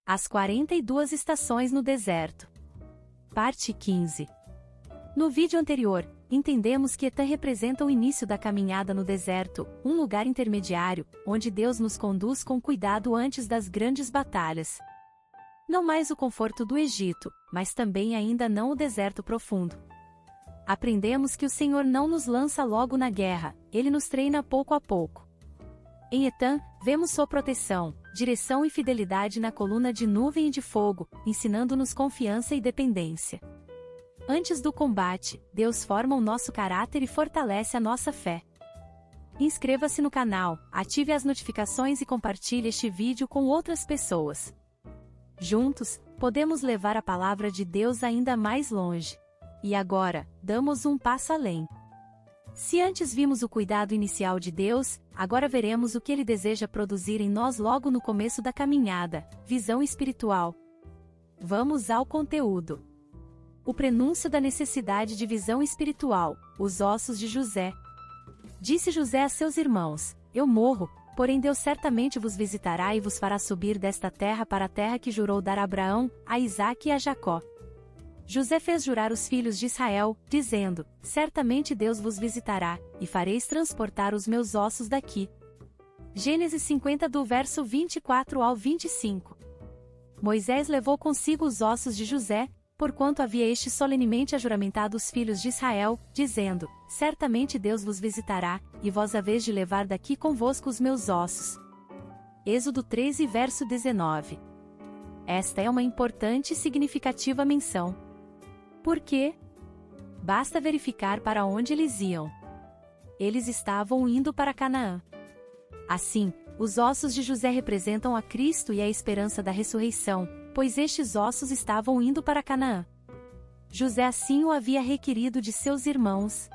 As 42 estações no deserto. Parte 15. No vídeo anterior, entendemos que Etam representa o início da caminhada no deserto, um lugar intermediário, onde Deus nos conduz com cuidado antes das grandes batalhas. Não mais o conforto do Egito, mas também ainda não o deserto profundo. Aprendemos que o Senhor não nos lança logo na guerra, Ele nos treina pouco a pouco. Em Etam, vemos sua proteção, direção e fidelidade na coluna de nuvem e de fogo, ensinando-nos confiança e dependência. Antes do combate, Deus forma o nosso caráter e fortalece a nossa fé. Inscreva-se no canal, ative as notificações e compartilhe este vídeo com outras pessoas. Juntos, podemos levar a palavra de Deus ainda mais longe. E agora, damos um passo além. Se antes vimos o cuidado inicial de Deus, agora veremos o que Ele deseja produzir em nós logo no começo da caminhada, visão espiritual. Vamos ao conteúdo. O prenúncio da necessidade de visão espiritual, os ossos de José. Disse José a seus irmãos: Eu morro, porém Deus certamente vos visitará e vos fará subir desta terra para a terra que jurou dar a Abraão, a Isaque e a Jacó. José fez jurar os filhos de Israel, dizendo: Certamente Deus vos visitará, e fareis transportar os meus ossos daqui. Gênesis 50 do verso 24 ao 25. Moisés levou consigo os ossos de José, porquanto havia este solenemente ajuramentado os filhos de Israel, dizendo: Certamente Deus vos visitará, e vós haveis de levar daqui convosco os meus ossos. Êxodo 13 verso 19. Esta é uma importante e significativa menção. Por quê? Basta verificar para onde eles iam. Eles estavam indo para Canaã. Assim, os ossos de José representam a Cristo e a esperança da ressurreição, pois estes ossos estavam indo para Canaã. José assim o havia requerido de seus irmãos.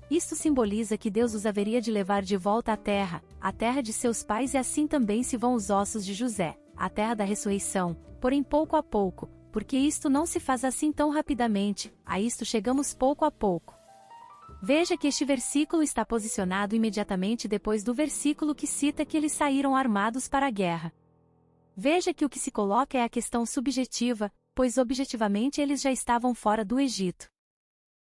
Isto simboliza que Deus os haveria de levar de volta à terra de seus pais, e assim também se vão os ossos de José, a terra da ressurreição, porém pouco a pouco, porque isto não se faz assim tão rapidamente, a isto chegamos pouco a pouco. Veja que este versículo está posicionado imediatamente depois do versículo que cita que eles saíram armados para a guerra. Veja que o que se coloca é a questão subjetiva, pois objetivamente eles já estavam fora do Egito.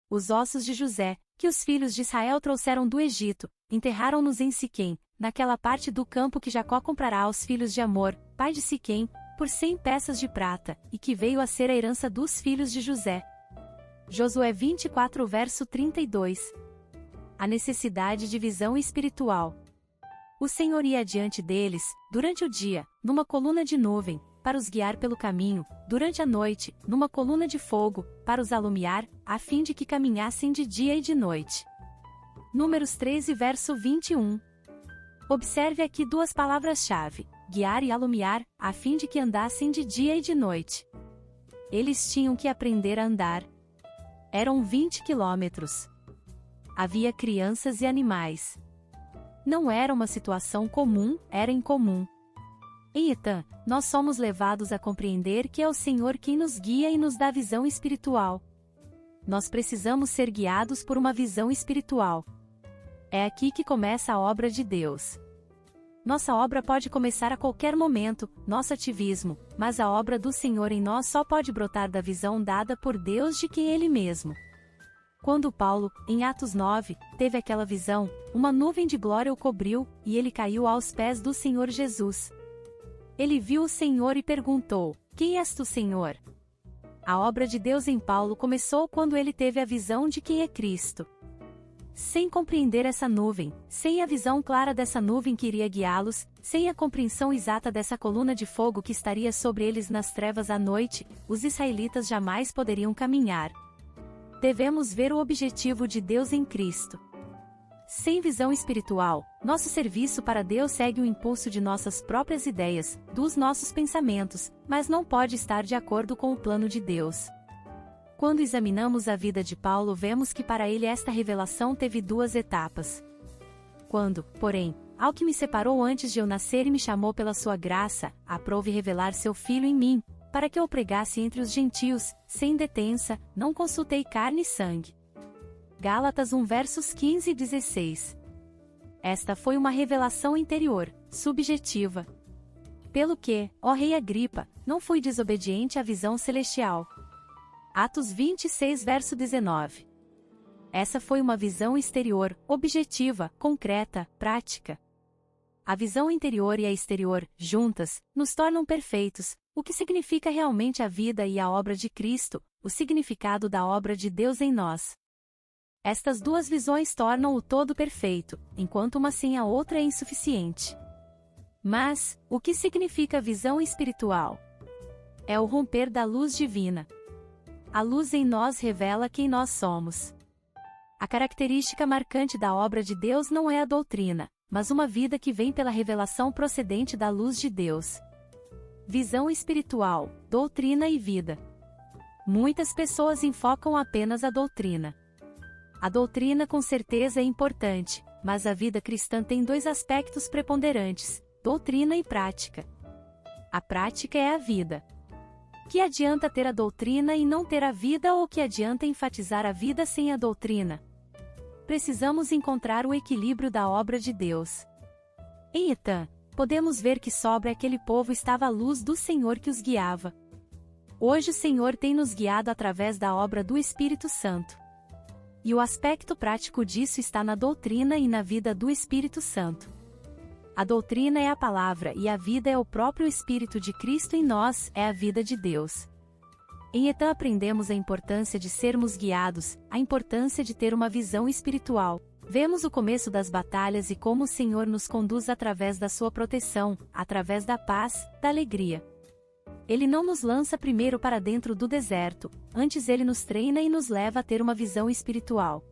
Os ossos de José, que os filhos de Israel trouxeram do Egito, enterraram-nos em Siquém, naquela parte do campo que Jacó comprará aos filhos de Amor, pai de Siquém, por 100 peças de prata, e que veio a ser a herança dos filhos de José. Josué 24 verso 32. A necessidade de visão espiritual. O Senhor ia adiante deles, durante o dia, numa coluna de nuvem, para os guiar pelo caminho, durante a noite, numa coluna de fogo, para os alumiar, a fim de que caminhassem de dia e de noite. Números 13 verso 21. Observe aqui duas palavras-chave: guiar e alumiar, a fim de que andassem de dia e de noite. Eles tinham que aprender a andar. Eram 20 quilômetros. Havia crianças e animais. Não era uma situação comum, era incomum. Em Etam, nós somos levados a compreender que é o Senhor quem nos guia e nos dá visão espiritual. Nós precisamos ser guiados por uma visão espiritual. É aqui que começa a obra de Deus. Nossa obra pode começar a qualquer momento, nosso ativismo, mas a obra do Senhor em nós só pode brotar da visão dada por Deus de quem Ele mesmo. Quando Paulo, em Atos 9, teve aquela visão, uma nuvem de glória o cobriu, e ele caiu aos pés do Senhor Jesus. Ele viu o Senhor e perguntou: Quem és tu, Senhor? A obra de Deus em Paulo começou quando ele teve a visão de quem é Cristo. Sem compreender essa nuvem, sem a visão clara dessa nuvem que iria guiá-los, sem a compreensão exata dessa coluna de fogo que estaria sobre eles nas trevas à noite, os israelitas jamais poderiam caminhar. Devemos ver o objetivo de Deus em Cristo. Sem visão espiritual, nosso serviço para Deus segue o impulso de nossas próprias ideias, dos nossos pensamentos, mas não pode estar de acordo com o plano de Deus. Quando examinamos a vida de Paulo, vemos que para ele esta revelação teve duas etapas. Quando, porém, ao que me separou antes de eu nascer e me chamou pela sua graça, aprouve revelar seu Filho em mim, para que eu pregasse entre os gentios, sem detença, não consultei carne e sangue. Gálatas 1 versos 15 e 16. Esta foi uma revelação interior, subjetiva. Pelo que, ó rei Agripa, não fui desobediente à visão celestial. Atos 26 verso 19. Essa foi uma visão exterior, objetiva, concreta, prática. A visão interior e a exterior, juntas, nos tornam perfeitos, o que significa realmente a vida e a obra de Cristo, o significado da obra de Deus em nós. Estas duas visões tornam o todo perfeito, enquanto uma sem a outra é insuficiente. Mas, o que significa visão espiritual? É o romper da luz divina. A luz em nós revela quem nós somos. A característica marcante da obra de Deus não é a doutrina, mas uma vida que vem pela revelação procedente da luz de Deus. Visão espiritual, doutrina e vida. Muitas pessoas enfocam apenas a doutrina. A doutrina com certeza é importante, mas a vida cristã tem dois aspectos preponderantes: doutrina e prática. A prática é a vida. Que adianta ter a doutrina e não ter a vida, ou que adianta enfatizar a vida sem a doutrina? Precisamos encontrar o equilíbrio da obra de Deus. Em Etã, podemos ver que sobre aquele povo estava a luz do Senhor que os guiava. Hoje o Senhor tem nos guiado através da obra do Espírito Santo. E o aspecto prático disso está na doutrina e na vida do Espírito Santo. A doutrina é a palavra e a vida é o próprio Espírito de Cristo em nós, é a vida de Deus. Em Etã aprendemos a importância de sermos guiados, a importância de ter uma visão espiritual. Vemos o começo das batalhas e como o Senhor nos conduz através da sua proteção, através da paz, da alegria. Ele não nos lança primeiro para dentro do deserto, antes ele nos treina e nos leva a ter uma visão espiritual.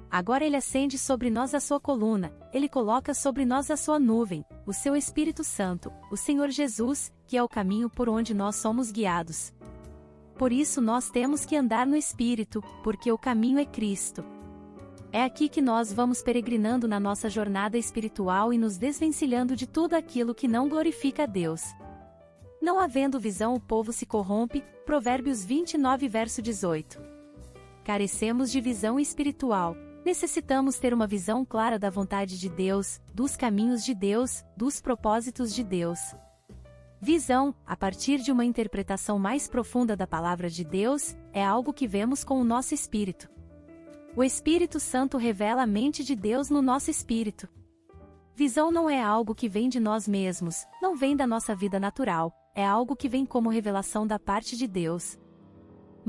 Agora ele acende sobre nós a sua coluna, ele coloca sobre nós a sua nuvem, o seu Espírito Santo, o Senhor Jesus, que é o caminho por onde nós somos guiados. Por isso nós temos que andar no Espírito, porque o caminho é Cristo. É aqui que nós vamos peregrinando na nossa jornada espiritual e nos desvencilhando de tudo aquilo que não glorifica a Deus. Não havendo visão o povo se corrompe, Provérbios 29 verso 18. Carecemos de visão espiritual. Necessitamos ter uma visão clara da vontade de Deus, dos caminhos de Deus, dos propósitos de Deus. Visão, a partir de uma interpretação mais profunda da palavra de Deus, é algo que vemos com o nosso espírito. O Espírito Santo revela a mente de Deus no nosso espírito. Visão não é algo que vem de nós mesmos, não vem da nossa vida natural, é algo que vem como revelação da parte de Deus.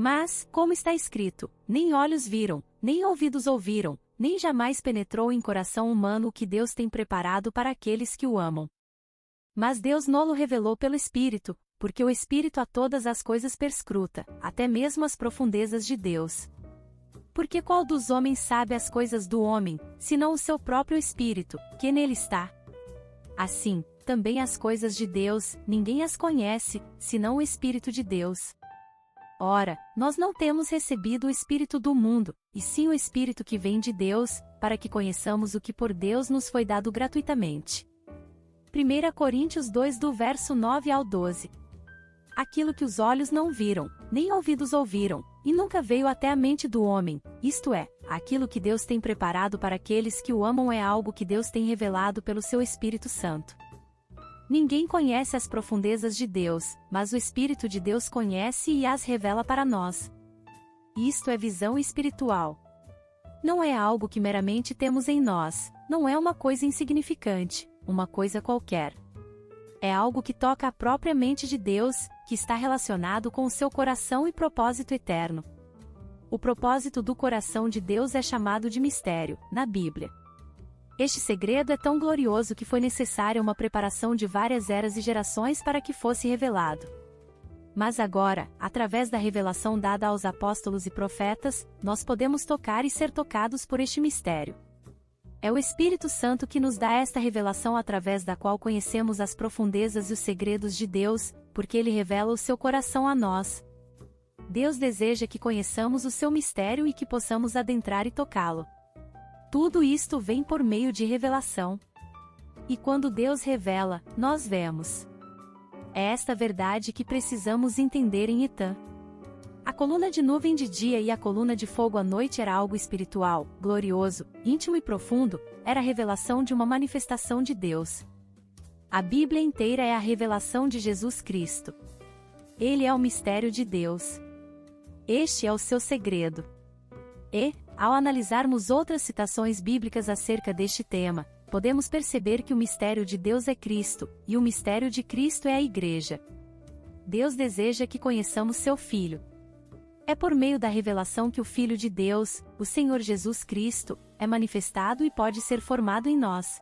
Mas, como está escrito, nem olhos viram, nem ouvidos ouviram, nem jamais penetrou em coração humano o que Deus tem preparado para aqueles que o amam. Mas Deus nolo revelou pelo Espírito, porque o Espírito a todas as coisas perscruta, até mesmo as profundezas de Deus. Porque qual dos homens sabe as coisas do homem, senão o seu próprio Espírito, que nele está? Assim, também as coisas de Deus, ninguém as conhece, senão o Espírito de Deus. Ora, nós não temos recebido o Espírito do mundo, e sim o Espírito que vem de Deus, para que conheçamos o que por Deus nos foi dado gratuitamente. 1 Coríntios 2 do verso 9 ao 12. Aquilo que os olhos não viram, nem ouvidos ouviram, e nunca veio até a mente do homem, isto é, aquilo que Deus tem preparado para aqueles que o amam é algo que Deus tem revelado pelo seu Espírito Santo. Ninguém conhece as profundezas de Deus, mas o Espírito de Deus conhece e as revela para nós. Isto é visão espiritual. Não é algo que meramente temos em nós, não é uma coisa insignificante, uma coisa qualquer. É algo que toca a própria mente de Deus, que está relacionado com o seu coração e propósito eterno. O propósito do coração de Deus é chamado de mistério, na Bíblia. Este segredo é tão glorioso que foi necessária uma preparação de várias eras e gerações para que fosse revelado. Mas agora, através da revelação dada aos apóstolos e profetas, nós podemos tocar e ser tocados por este mistério. É o Espírito Santo que nos dá esta revelação através da qual conhecemos as profundezas e os segredos de Deus, porque Ele revela o seu coração a nós. Deus deseja que conheçamos o seu mistério e que possamos adentrar e tocá-lo. Tudo isto vem por meio de revelação. E quando Deus revela, nós vemos. É esta verdade que precisamos entender em Etã. A coluna de nuvem de dia e a coluna de fogo à noite era algo espiritual, glorioso, íntimo e profundo, era a revelação de uma manifestação de Deus. A Bíblia inteira é a revelação de Jesus Cristo. Ele é o mistério de Deus. Este é o seu segredo. E, ao analisarmos outras citações bíblicas acerca deste tema, podemos perceber que o mistério de Deus é Cristo, e o mistério de Cristo é a Igreja. Deus deseja que conheçamos seu Filho. É por meio da revelação que o Filho de Deus, o Senhor Jesus Cristo, é manifestado e pode ser formado em nós.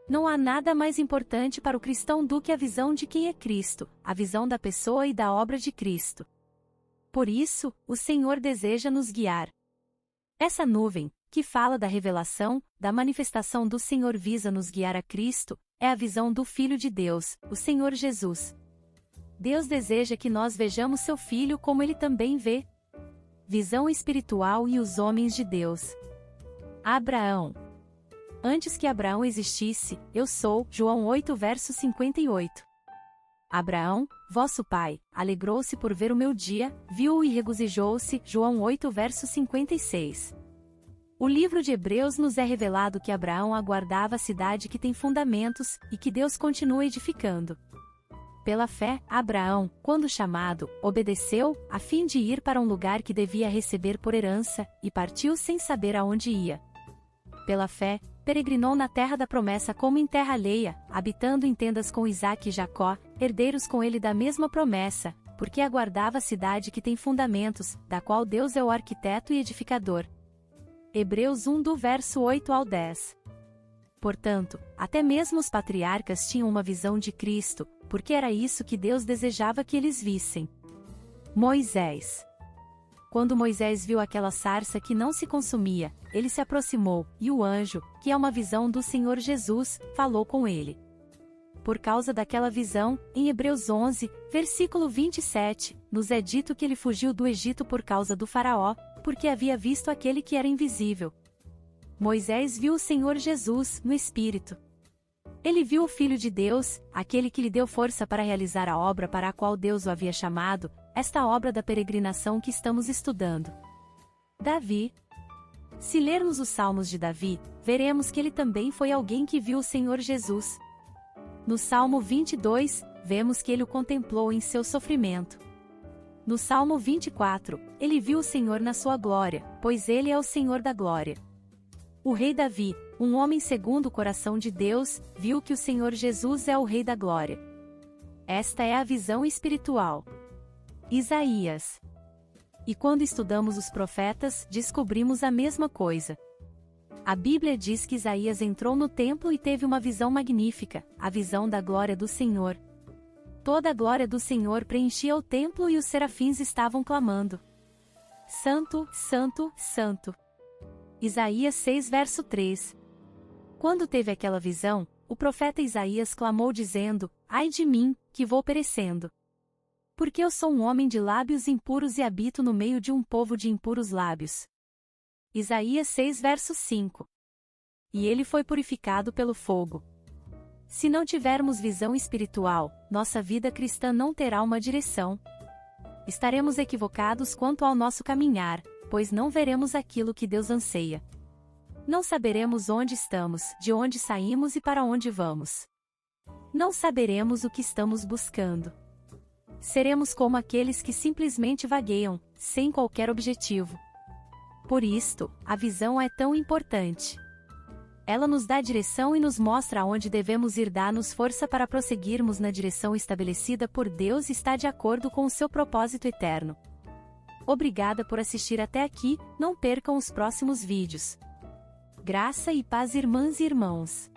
Não há nada mais importante para o cristão do que a visão de quem é Cristo, a visão da pessoa e da obra de Cristo. Por isso, o Senhor deseja nos guiar. Essa nuvem, que fala da revelação, da manifestação do Senhor visa nos guiar a Cristo, é a visão do Filho de Deus, o Senhor Jesus. Deus deseja que nós vejamos seu Filho como ele também vê. Visão espiritual e os homens de Deus. Abraão. Antes que Abraão existisse, eu sou, João 8 verso 58. Abraão, vosso pai, alegrou-se por ver o meu dia, viu-o e regozijou-se, João 8 verso 56. O livro de Hebreus nos é revelado que Abraão aguardava a cidade que tem fundamentos, e que Deus continua edificando. Pela fé, Abraão, quando chamado, obedeceu, a fim de ir para um lugar que devia receber por herança, e partiu sem saber aonde ia. Pela fé, peregrinou na terra da promessa como em terra alheia, habitando em tendas com Isaque e Jacó, herdeiros com ele da mesma promessa, porque aguardava a cidade que tem fundamentos, da qual Deus é o arquiteto e edificador. Hebreus 1 do verso 8 ao 10. Portanto, até mesmo os patriarcas tinham uma visão de Cristo, porque era isso que Deus desejava que eles vissem. Moisés. Quando Moisés viu aquela sarça que não se consumia, ele se aproximou, e o anjo, que é uma visão do Senhor Jesus, falou com ele. Por causa daquela visão, em Hebreus 11, versículo 27, nos é dito que ele fugiu do Egito por causa do faraó, porque havia visto aquele que era invisível. Moisés viu o Senhor Jesus, no Espírito. Ele viu o Filho de Deus, aquele que lhe deu força para realizar a obra para a qual Deus o havia chamado, esta obra da peregrinação que estamos estudando. Davi. Se lermos os Salmos de Davi, veremos que ele também foi alguém que viu o Senhor Jesus. No Salmo 22, vemos que ele o contemplou em seu sofrimento. No Salmo 24, ele viu o Senhor na sua glória, pois ele é o Senhor da glória. O rei Davi, um homem segundo o coração de Deus, viu que o Senhor Jesus é o Rei da glória. Esta é a visão espiritual. Isaías. E quando estudamos os profetas, descobrimos a mesma coisa. A Bíblia diz que Isaías entrou no templo e teve uma visão magnífica, a visão da glória do Senhor. Toda a glória do Senhor preenchia o templo e os serafins estavam clamando: Santo, Santo, Santo. Isaías 6 verso 3. Quando teve aquela visão, o profeta Isaías clamou dizendo: Ai de mim, que vou perecendo. Porque eu sou um homem de lábios impuros e habito no meio de um povo de impuros lábios. Isaías 6 verso 5. E ele foi purificado pelo fogo. Se não tivermos visão espiritual, nossa vida cristã não terá uma direção. Estaremos equivocados quanto ao nosso caminhar, pois não veremos aquilo que Deus anseia. Não saberemos onde estamos, de onde saímos e para onde vamos. Não saberemos o que estamos buscando. Seremos como aqueles que simplesmente vagueiam, sem qualquer objetivo. Por isto, a visão é tão importante. Ela nos dá direção e nos mostra aonde devemos ir, dá-nos força para prosseguirmos na direção estabelecida por Deus e está de acordo com o seu propósito eterno. Obrigada por assistir até aqui, não percam os próximos vídeos. Graça e paz, irmãs e irmãos.